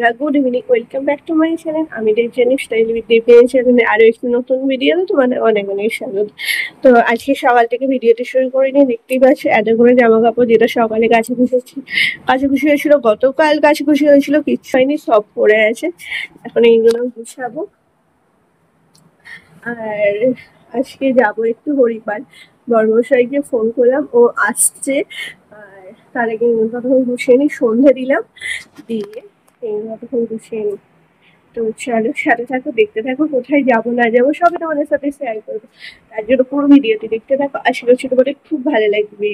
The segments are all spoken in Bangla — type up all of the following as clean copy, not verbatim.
বন্ধুরা, good evening. Welcome back to my channel. আমি দেবজানি স্টাইল উইথ দেবী চ্যানেলে আরও একটি নতুন ভিডিও তোমাদের অনেক অনেক স্বাগত। তো আজকে সকাল থেকে ভিডিওটি শুরু করে নিয়ে দেখতেই পাচ্ছি এতগুলো জামা কাপড়, যেটা সকালে কাছাকুশি হয়েছিল। গতকাল কাছাকুশি হয়েছিল, কিচ্ছু হয়নি, সব পড়ে আছে। এখন এইগুলো গুছাবো। আর আজকে যাবো একটু হরিপাল। বর্মশাইকে ফোন করলাম, ও আসছে। আর তার আগে ততক্ষণ গুছিয়ে নিই, সন্ধে দিলাম, দিয়ে ততক্ষণ গুছিয়ে নিই। তো চলো সাথে থাকো, দেখতে থাকো। কোথায় যাবো না যাবো সবই তোমাদের সাথে শেয়ার করবো। তার জন্য পুরো ভিডিওটি দেখতে থাকো, আশা করছি তোমাদের খুব ভালো লাগবে।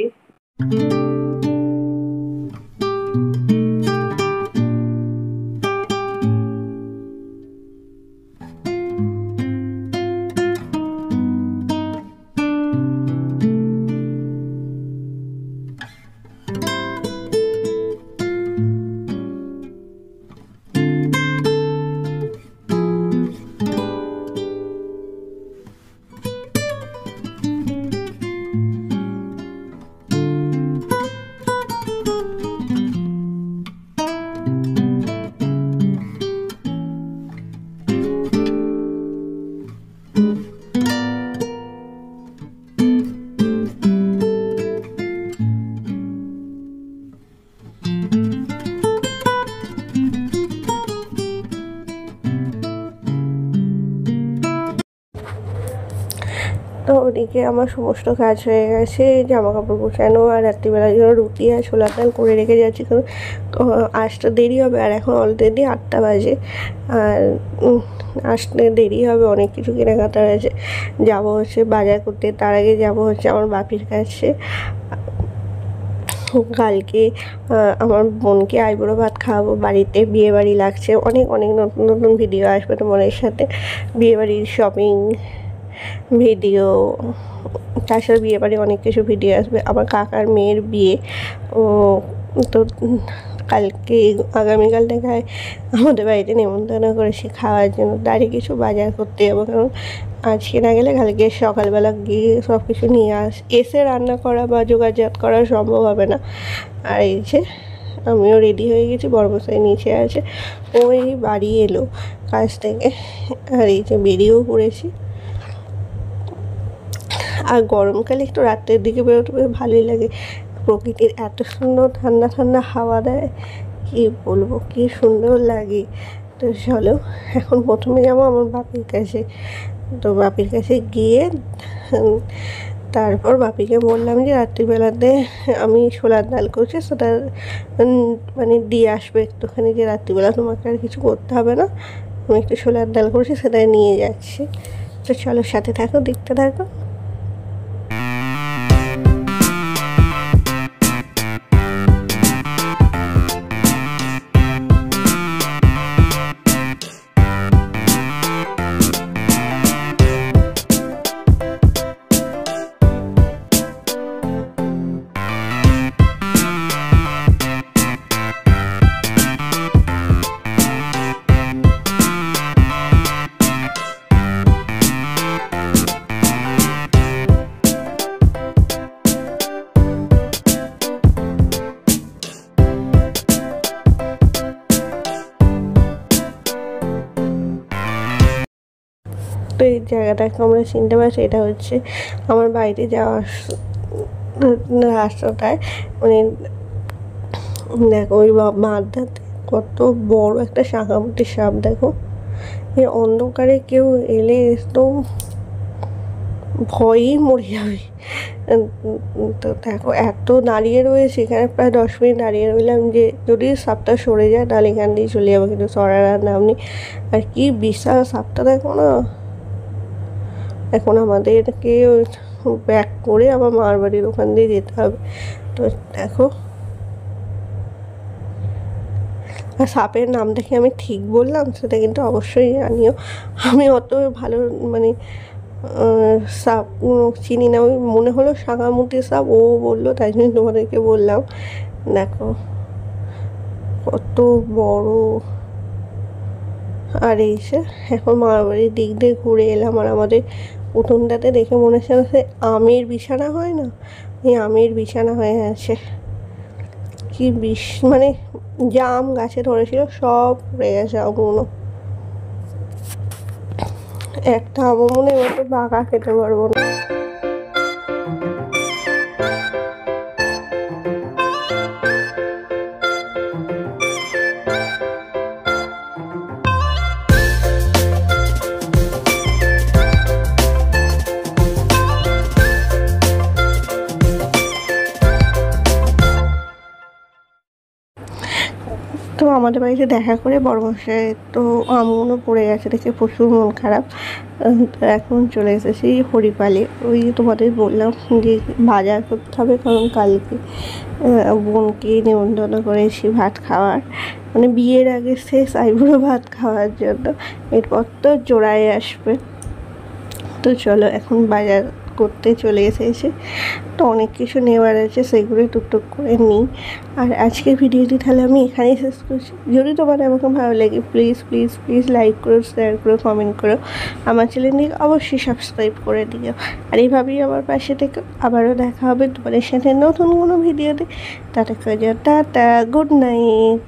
তো ওদিকে আমার সমস্ত কাজ হয়ে গেছে, জামা কাপড় গোছানো, আর রাত্রিবেলার জন্য রুটি আর ছোলার ডাল করে রেখে যাচ্ছি, কারণ আসতে দেরি হবে। আর এখন অলরেডি 8টা বাজে, আর আসতে দেরি হবে, অনেক কিছু কেনাকাটা হয়েছে। যাবো হচ্ছে বাজার করতে, তার আগে যাবো হচ্ছে আমার বাপির কাছে। কালকে আমার বোনকে আইবুড়ো ভাত খাওয়াবো বাড়িতে, বিয়েবাড়ি লাগছে। অনেক অনেক নতুন নতুন ভিডিও আসবে তোমাদের সাথে, বিয়েবাড়ির শপিং ভিডিও, তাছাড়া বিয়েবাড়ি অনেক কিছু ভিডিও আসবে। আমার কাকার মেয়ের বিয়ে, তো কালকে আগামীকাল থেকে আমাদের বাড়িতে নেমন্তন্ন করেছি খাওয়ার জন্য। তারই কিছু বাজার করতে যাবো, কারণ আজকে না গেলে কালকে সকালবেলা গিয়ে সব কিছু নিয়ে এসে রান্না করা বা যোগাযোগ করা সম্ভব হবে না। আর এই যে আমিও রেডি হয়ে গেছি, বর্মশাই নিচে আছে, ওই বাড়ি এলো কাজ থেকে। আর এই যে বেরিয়েও পড়েছি। আর গরমকালে একটু রাত্রের দিকে বেরোতে ভালোই লাগে, প্রকৃতির এত সুন্দর ঠান্ডা ঠান্ডা হাওয়া দেয়, কী বলবো, কী সুন্দর লাগে। তো চলো, এখন প্রথমে যাবো আমার বাপির কাছে। তো বাপির কাছে গিয়ে তারপর বাপিকে বললাম যে রাত্রিবেলাতে আমি ছোলার ডাল করছি, সেটা মানে দিয়ে আসবে একটুখানি, যে রাত্রিবেলা তোমাকে আর কিছু করতে হবে না, আমি একটু ছোলার ডাল করছি, সেটাই নিয়ে যাচ্ছি। তো চলো সাথে থাকো, দেখতে থাকো। তো এই জায়গাটাকে আমরা চিনতে পারছি, এটা হচ্ছে আমার বাড়িতে যাওয়ার রাস্তাটায়। মানে দেখো ওই মাঠটাতে কত বড় একটা শাঁখামুটি সাপ, দেখো। এই অন্ধকারে কেউ এলে তো ভয়েই মরে যাবে। তো দেখো এত দাঁড়িয়ে রয়েছে এখানে, প্রায় 10 মিনিট দাঁড়িয়ে রইলাম, যে যদি সাপটা সরে যায় তাহলে এখান দিয়ে চলে যাবো, কিন্তু সরার আর নাম নেই। আর কি বিশাল সাপটা, দেখো না। এখন আমাদেরকে ব্যাক করে আবার মার বাড়ির ওখান দিয়ে যেতে হবে। তো দেখো, আর সাপের নামটা কি আমি ঠিক বললাম সেটা কিন্তু অবশ্যই জানিও। আমি অত ভালো মানে সাপ চিনি না, ওই মনে হলো শাঁখামুটি সাপ, ও বললো, তাই জন্য তোমাদেরকে বললাম। দেখো কত বড়। আর এই সে এখন মামার বাড়ির দিক দিয়ে ঘুরে এলাম, আর আমাদের উঠোনটাতে দেখে মনে হচ্ছে না সে আমের বিছানা হয় না, এই আমের বিছানা হয়ে আছে, কি মানে জাম গাছে ধরেছিল সব পড়ে গেছে আমগুলো। একটা আমও মনে হয় বাঁকা খেতে পারবো না। তো আমাদের বাড়িতে দেখা করে বড়মশাই তো আমগুলো পড়ে গেছে দেখে প্রচুর মন খারাপ। তো এখন চলে এসেছি হরিপালে। ওই তোমাদের বললাম যে বাজার করতে হবে, কারণ কালকে বোনকে নেমন্তন্ন করেছি ভাত খাওয়ার, মানে বিয়ের আগে শেষ আইবুড়ো ভাত খাওয়ার জন্য। এরপর তো জোড়ায় আসবে। তো চলো এখন বাজার করতে চলে এসেছি। তো অনেক কিছু নেওয়ার আছে, সেগুলো টুকটুক করে নিই। আর আজকের ভিডিওটি তাহলে আমি এখানেই শেষ করছি। যদি তোমাদের আমাকে ভালো লাগে প্লিজ প্লিজ প্লিজ লাইক করো, শেয়ার করো, কমেন্ট করো। আমার চ্যানেলটিকে অবশ্যই সাবস্ক্রাইব করে দিও। আর এইভাবেই আমার পাশে থেকে আবারও দেখা হবে তোমাদের সাথে নতুন কোনো ভিডিওতে। Tata, good night.